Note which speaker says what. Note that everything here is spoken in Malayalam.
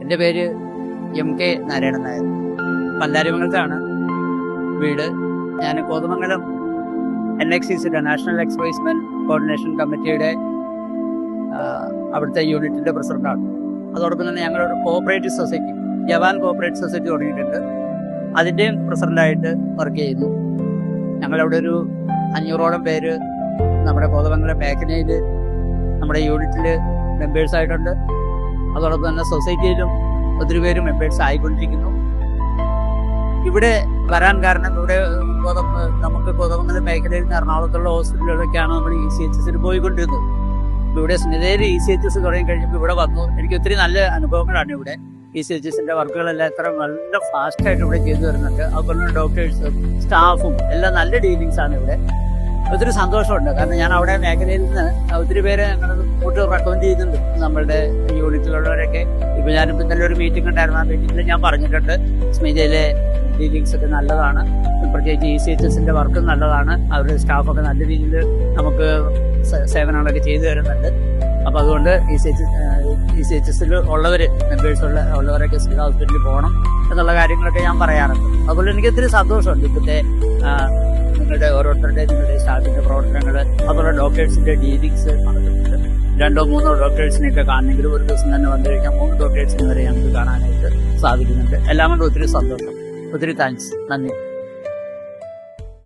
Speaker 1: എൻ്റെ പേര് MK നാരായണൻ നായർ. പല്ലാരിമംഗലത്താണ് വീട്. ഞാൻ കോതമംഗലം NXCC നാഷണൽ എക്സ്പൈസ്മെന്റ് കോർഡിനേഷൻ കമ്മിറ്റിയുടെ അവിടുത്തെ യൂണിറ്റിന്റെ പ്രസിഡന്റാണ്. അതോടൊപ്പം തന്നെ ഞങ്ങളൊരു കോഓപ്പറേറ്റീവ് സൊസൈറ്റി, ജവാൻ കോഓപ്പറേറ്റീവ് സൊസൈറ്റി തുടങ്ങിയിട്ടുണ്ട്. അതിൻ്റെയും പ്രസിഡന്റായിട്ട് വർക്ക് ചെയ്യുന്നു. ഞങ്ങളവിടെ ഒരു 500ഓളം പേര് നമ്മുടെ കോതമംഗലം മേഖലയിൽ നമ്മുടെ യൂണിറ്റിൽ മെമ്പേഴ്സായിട്ടുണ്ട്. അതോടൊപ്പം തന്നെ സൊസൈറ്റിയിലും ഒത്തിരി പേര് മെമ്പേഴ്സ് ആയിക്കൊണ്ടിരിക്കുന്നു. ഇവിടെ വരാൻ കാരണം ഇവിടെ നമുക്ക് കോതമംഗലം മേഖലയിൽ നിന്ന് എറണാകുളത്തുള്ള ഹോസ്പിറ്റലുകളിലൊക്കെയാണ് നമ്മൾ ECHS പോയിക്കൊണ്ടിരുന്നത്. ഇവിടെ സ്മിതയിൽ ECHS തുടങ്ങി കഴിഞ്ഞപ്പോൾ ഇവിടെ വന്നു. എനിക്ക് ഒത്തിരി നല്ല അനുഭവങ്ങളാണ് ഇവിടെ. ECHSന്റെ വർക്കുകളെല്ലാം എത്ര നല്ല ഫാസ്റ്റായിട്ട് ഇവിടെ ചെയ്തു വരുന്നുണ്ട്. അതുപോലെ ഡോക്ടേഴ്സും സ്റ്റാഫും എല്ലാം നല്ല ഡീലിങ്സ് ആണ് ഇവിടെ. ഒത്തിരി സന്തോഷമുണ്ട്. കാരണം ഞാൻ അവിടെ മേഖലയിൽ നിന്ന് ഒത്തിരി പേരെ ഞങ്ങൾ ഇങ്ങോട്ട് റെക്കമെൻഡ് ചെയ്യുന്നുണ്ട്. നമ്മളുടെ യൂണിറ്റിലുള്ളവരൊക്കെ ഇപ്പൊ ഞാനിപ്പോൾ ഇന്നലെ ഒരു മീറ്റിംഗ് ഉണ്ടായിരുന്നു. ആ മീറ്റിംഗിൽ ഞാൻ പറഞ്ഞിട്ടുണ്ട് സ്മിതയിലെ ഡീലിങ്സ് ഒക്കെ നല്ലതാണ്. പ്രത്യേകിച്ച് ECHSന്റെ വർക്കും നല്ലതാണ്. അവരുടെ സ്റ്റാഫൊക്കെ നല്ല രീതിയിൽ നമുക്ക് സേവനങ്ങളൊക്കെ ചെയ്തു തരുന്നുണ്ട്. അപ്പൊ അതുകൊണ്ട് ECHSൽ ഉള്ളവര് മെമ്പേഴ്സ് ഉള്ളവരൊക്കെ സ്മിത ഹോസ്പിറ്റലിൽ പോകണം എന്നുള്ള കാര്യങ്ങളൊക്കെ ഞാൻ പറയാറുണ്ട്. അതുപോലെ എനിക്ക് ഒത്തിരി സന്തോഷമുണ്ട് ഇപ്പോഴത്തെ നിങ്ങളുടെ നിങ്ങളുടെ സ്റ്റാഫിന്റെ പ്രവർത്തനങ്ങൾ. അതുപോലെ ഡോക്ടേഴ്സിന്റെ ഡീലിങ്സ് നടക്കുന്നുണ്ട്. 2-3 ഡോക്ടേഴ്സിനെയൊക്കെ കാണണമെങ്കിൽ ഒരു ദിവസം തന്നെ വന്നു കഴിഞ്ഞാൽ 3 ഡോക്ടേഴ്സിനെ വരെ ഞങ്ങൾക്ക് കാണാനായിട്ട് സാധിക്കുന്നുണ്ട്. എല്ലാം കൊണ്ട് ഒത്തിരി സന്തോഷം. ഒത്തിരി താങ്ക്സ്. നന്ദി.